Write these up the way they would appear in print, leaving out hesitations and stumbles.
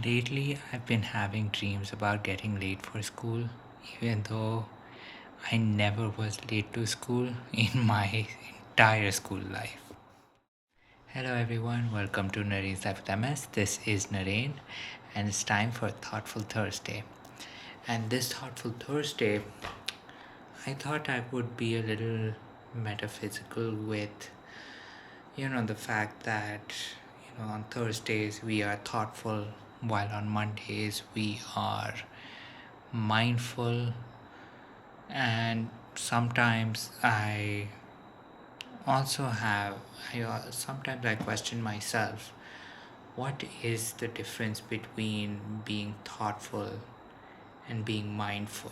Lately, I've been having dreams about getting late for school, even though I never was late to school in my entire school life. Hello, everyone. Welcome to Nareen's Life with MS. This is Nareen, and it's time for Thoughtful Thursday. And this Thoughtful Thursday, I thought I would be a little metaphysical with, the fact that, on Thursdays we are thoughtful, while on Mondays we are mindful, and sometimes also have sometimes I question myself, what is the difference between being thoughtful and being mindful?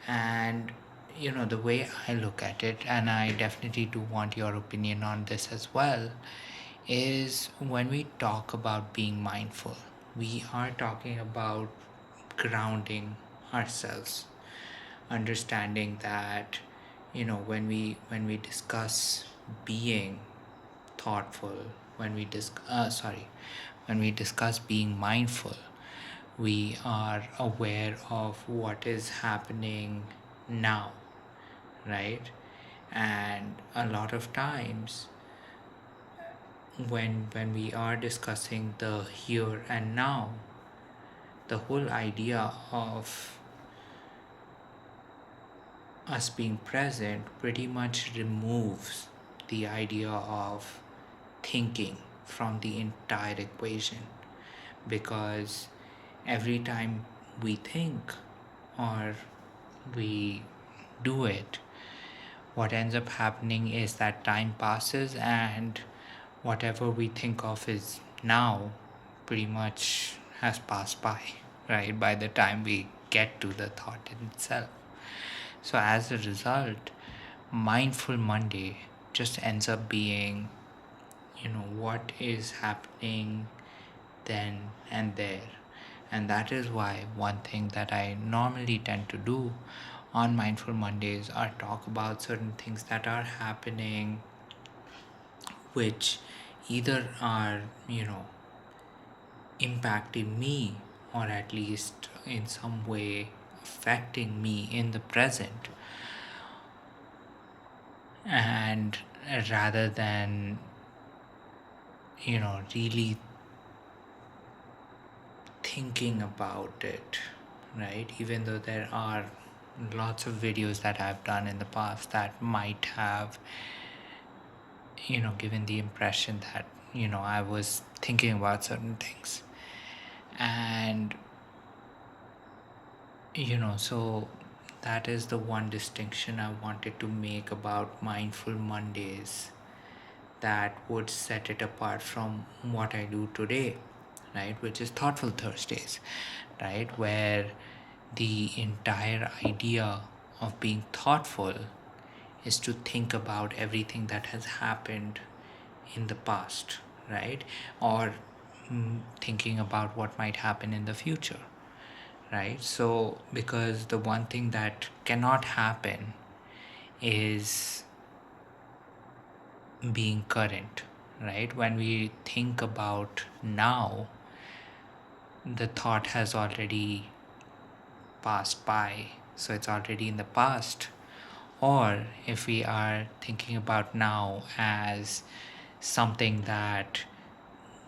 And the way I look at it, and I definitely do want your opinion on this as well, is when we talk about being mindful, we are talking about grounding ourselves, understanding that when we discuss being thoughtful, when we discuss being mindful, we are aware of what is happening now, right? And a lot of times when we are discussing the here and now, the whole idea of us being present pretty much removes the idea of thinking from the entire equation, because every time we think or we do it, what ends up happening is that time passes and whatever we think of is now pretty much has passed by, right? By the time we get to the thought in itself. So, as a result, Mindful Monday just ends up being, what is happening then and there. And that is why one thing that I normally tend to do on Mindful Mondays are talk about certain things that are happening, which either are, impacting me, or at least in some way affecting me in the present, and rather than really thinking about it, right? Even though there are lots of videos that I've done in the past that might have given the impression that I was thinking about certain things. And so that is the one distinction I wanted to make about Mindful Mondays that would set it apart from what I do today, right? Which is Thoughtful Thursdays, right? Where the entire idea of being thoughtful is to think about everything that has happened in the past, right? Or thinking about what might happen in the future, right? So, because the one thing that cannot happen is being current, right? When we think about now, the thought has already passed by, so it's already in the past. Or if we are thinking about now as something that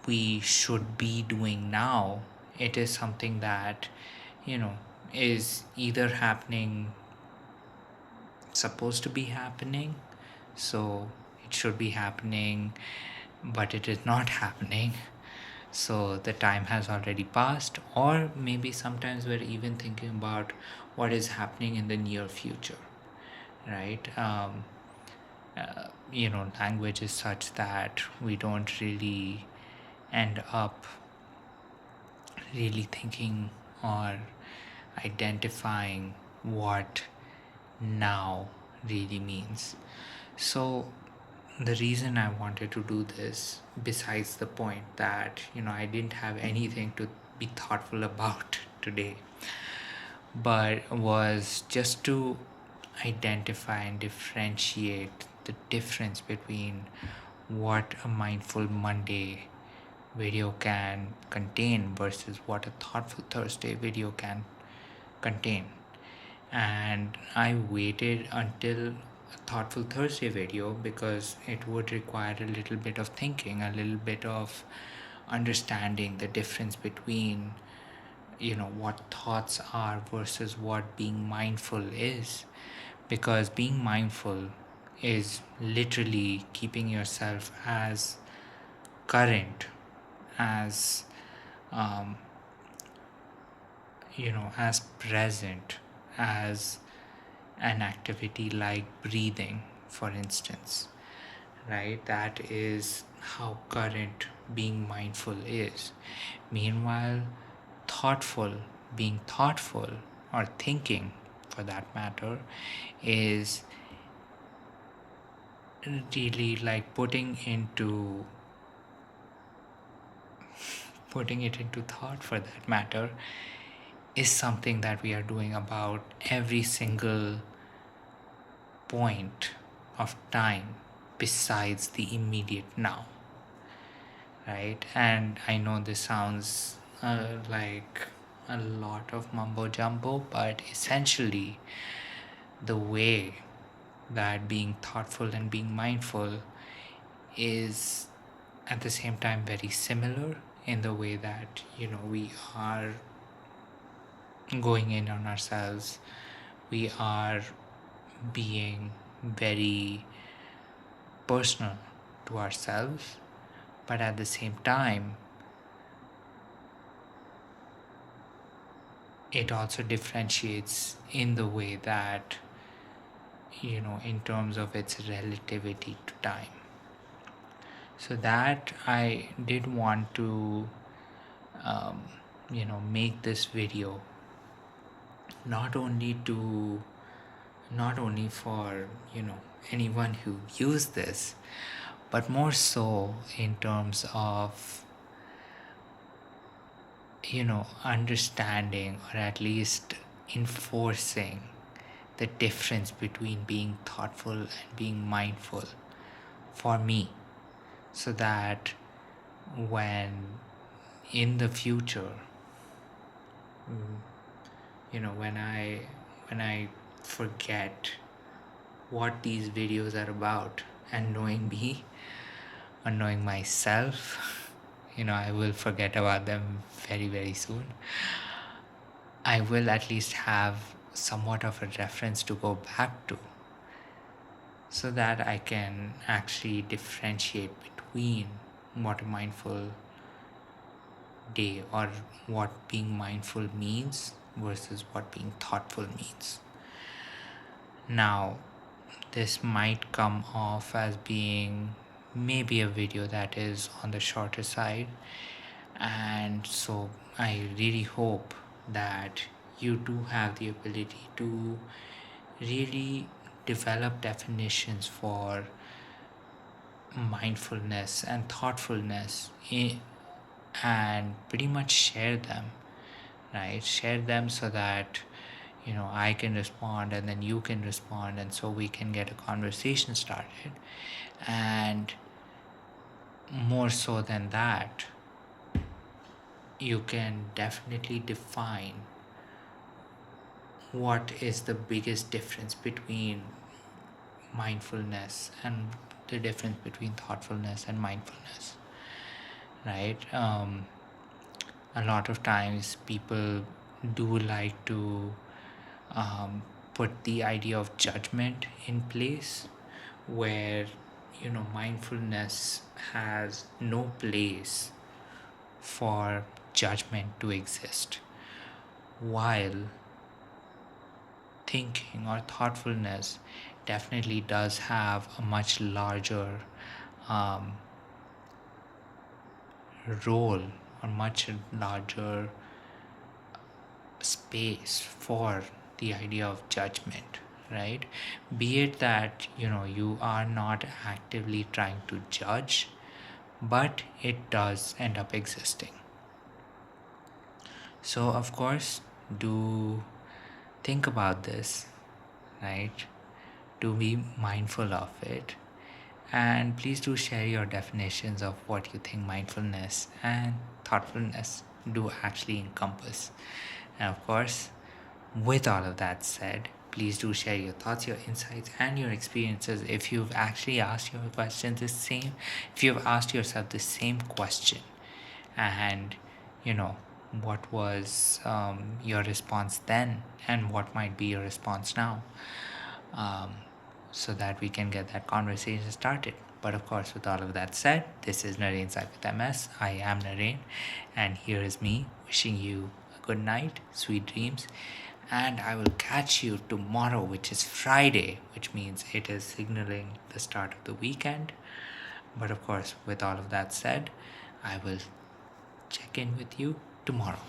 we should be doing now, it is something that you know is either happening, supposed to be happening, so it should be happening, but it is not happening, so the time has already passed. Or maybe sometimes we're even thinking about what is happening in the near future, right? Language is such that we don't really end up really thinking or identifying what now really means. So the reason I wanted to do this, besides the point that I didn't have anything to be thoughtful about today, but was just to identify and differentiate the difference between what a mindful Monday video can contain versus what a Thoughtful Thursday video can contain. And I waited until a Thoughtful Thursday video because it would require a little bit of thinking, a little bit of understanding the difference between what thoughts are versus what being mindful is, because being mindful is literally keeping yourself as current, as um, as present as an activity like breathing, for instance, right? That is how current being mindful is. Meanwhile, thoughtful, being thoughtful, or thinking for that matter, is really like putting it into thought for that matter, is something that we are doing about every single point of time besides the immediate now, right? And I know this sounds like a lot of mumbo jumbo, but essentially, the way that being thoughtful and being mindful is at the same time very similar, in the way that we are going in on ourselves, we are being very personal to ourselves, but at the same time it also differentiates in the way that in terms of its relativity to time. So that I did want to um, make this video not only to not only for anyone who used this, but more so in terms of understanding, or at least enforcing the difference between being thoughtful and being mindful for me, so that when in the future, when I forget what these videos are about, and knowing me or knowing myself, I will forget about them very, very soon. I will at least have somewhat of a reference to go back to, so that I can actually differentiate between what a mindful day, or what being mindful means, versus what being thoughtful means. Now, this might come off as being maybe a video that is on the shorter side, and so I really hope that you do have the ability to really develop definitions for mindfulness and thoughtfulness, and pretty much share them, right? Share them so that I can respond, and then you can respond, and so we can get a conversation started. And more so than that, you can definitely define what is the biggest difference between mindfulness, and the difference between thoughtfulness and mindfulness, right? A lot of times people do like to put the idea of judgment in place, where mindfulness has no place for judgment to exist, while thinking or thoughtfulness definitely does have a much larger um, role, or much larger space for the idea of judgment, right? Be it that you are not actively trying to judge, but it does end up existing. So of course, do think about this, right? Do be mindful of it, And please do share your definitions of what you think mindfulness and thoughtfulness do actually encompass. And of course, with all of that said, please do share your thoughts, your insights, and your experiences. If you've actually asked your questions the same, if you've asked yourself the same question, and you know, what was your response then, and what might be your response now, um, so that we can get that conversation started. But of course, with all of that said, this is Naren Side with MS. I am Naren, and here is me wishing you a good night, sweet dreams, and I will catch you tomorrow, which is Friday, which means it is signaling the start of the weekend. But of course, with all of that said, I will check in with you tomorrow.